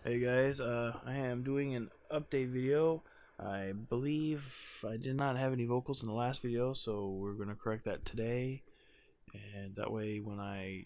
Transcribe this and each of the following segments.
Hey guys, I am doing an update video. I believe I did not have any vocals in the last video, so we're gonna correct that today. And that way, when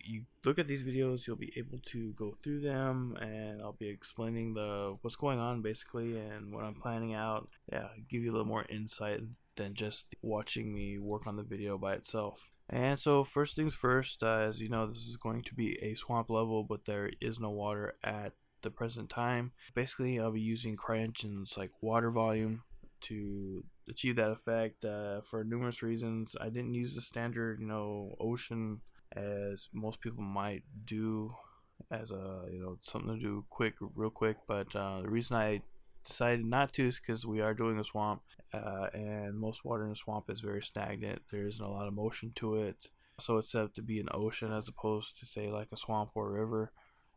you look at these videos, you'll be able to go through them, and I'll be explaining what's going on basically and what I'm planning out. Yeah, give you a little more insight than just watching me work on the video by itself. And so first things first, as you know, this is going to be a swamp level, but there is no water at the present time. Basically, I'll be using CryEngine's like water volume to achieve that effect for numerous reasons. I didn't use the standard, ocean as most people might do as a, something to do real quick. But the reason I decided not to is because we are doing a swamp, and most water in a swamp is very stagnant. There isn't a lot of motion to it, so it's set up to be an ocean as opposed to say like a swamp or a river.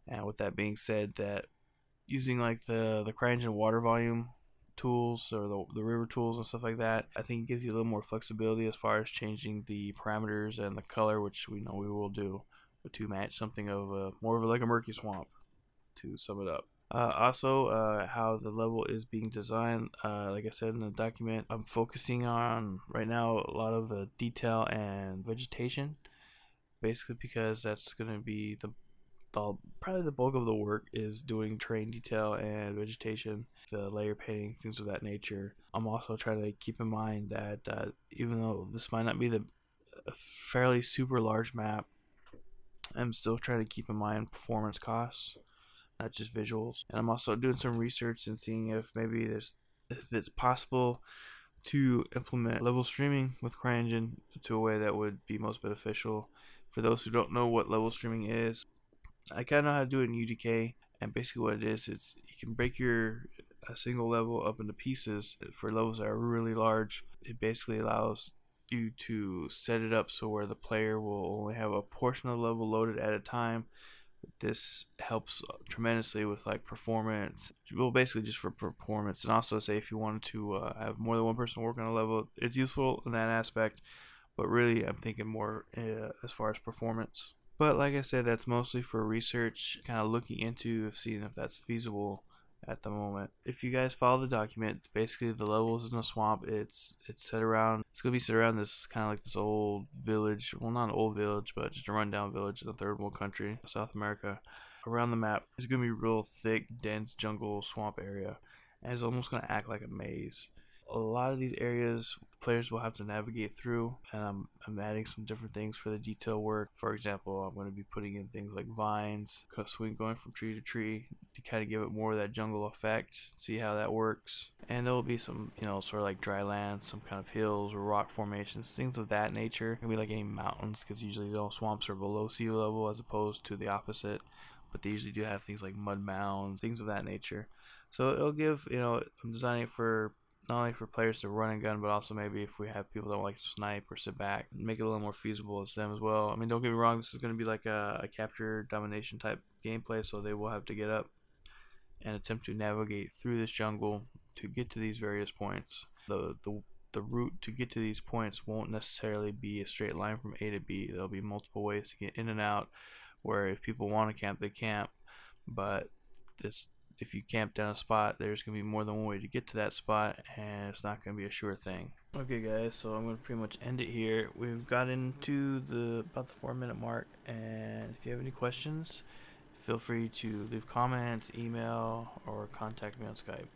And with that being said, that using like the CryEngine water volume tools or the river tools and stuff like that, I think it gives you a little more flexibility as far as changing the parameters and the color, which we know we will do to match something of more of like a murky swamp, to sum it up. Also, how the level is being designed, like I said in the document, I'm focusing on right now a lot of the detail and vegetation, basically because that's going to be probably the bulk of the work is doing terrain detail and vegetation, the layer painting, things of that nature. I'm also trying to keep in mind that even though this might not be the a fairly super large map, I'm still trying to keep in mind performance costs, not just visuals. And I'm also doing some research and seeing if if it's possible to implement level streaming with CryEngine to a way that would be most beneficial. For those who don't know what level streaming is, I kind of know how to do it in UDK, and basically what it is, it's you can break your a single level up into pieces for levels that are really large. It basically allows you to set it up so where the player will only have a portion of the level loaded at a time. This helps tremendously with like performance, well, basically just for performance. And also, say if you wanted to have more than one person work on a level, it's useful in that aspect, but really I'm thinking more as far as performance. But like I said, that's mostly for research, kind of looking into seeing if that's feasible at the moment. If you guys follow the document, basically the levels in the swamp, it's gonna be set around this kind of like this old village. Well, not an old village, but just a rundown village in a third world country, South America. Around the map, it's gonna be real thick, dense jungle swamp area, and it's almost gonna act like a maze. A lot of these areas players will have to navigate through, and I'm adding some different things for the detail work. For example, I'm going to be putting in things like vines, going from tree to tree to kind of give it more of that jungle effect, see how that works. And there will be some, sort of like dry land, some kind of hills or rock formations, things of that nature. It can be like any mountains, because usually all swamps are below sea level as opposed to the opposite, but they usually do have things like mud mounds, things of that nature. So it'll give, I'm designing it for not only for players to run and gun, but also maybe if we have people that like to snipe or sit back, make it a little more feasible as them as well. I mean, don't get me wrong, this is going to be like a capture domination type gameplay, so they will have to get up and attempt to navigate through this jungle to get to these various points. The route to get to these points won't necessarily be a straight line from A to B. There'll be multiple ways to get in and out, where if people want to camp, they camp, but if you camp down a spot, there's going to be more than one way to get to that spot, and it's not going to be a sure thing. Okay guys, so I'm going to pretty much end it here. We've got into about the 4-minute mark, and if you have any questions, feel free to leave comments, email, or contact me on Skype.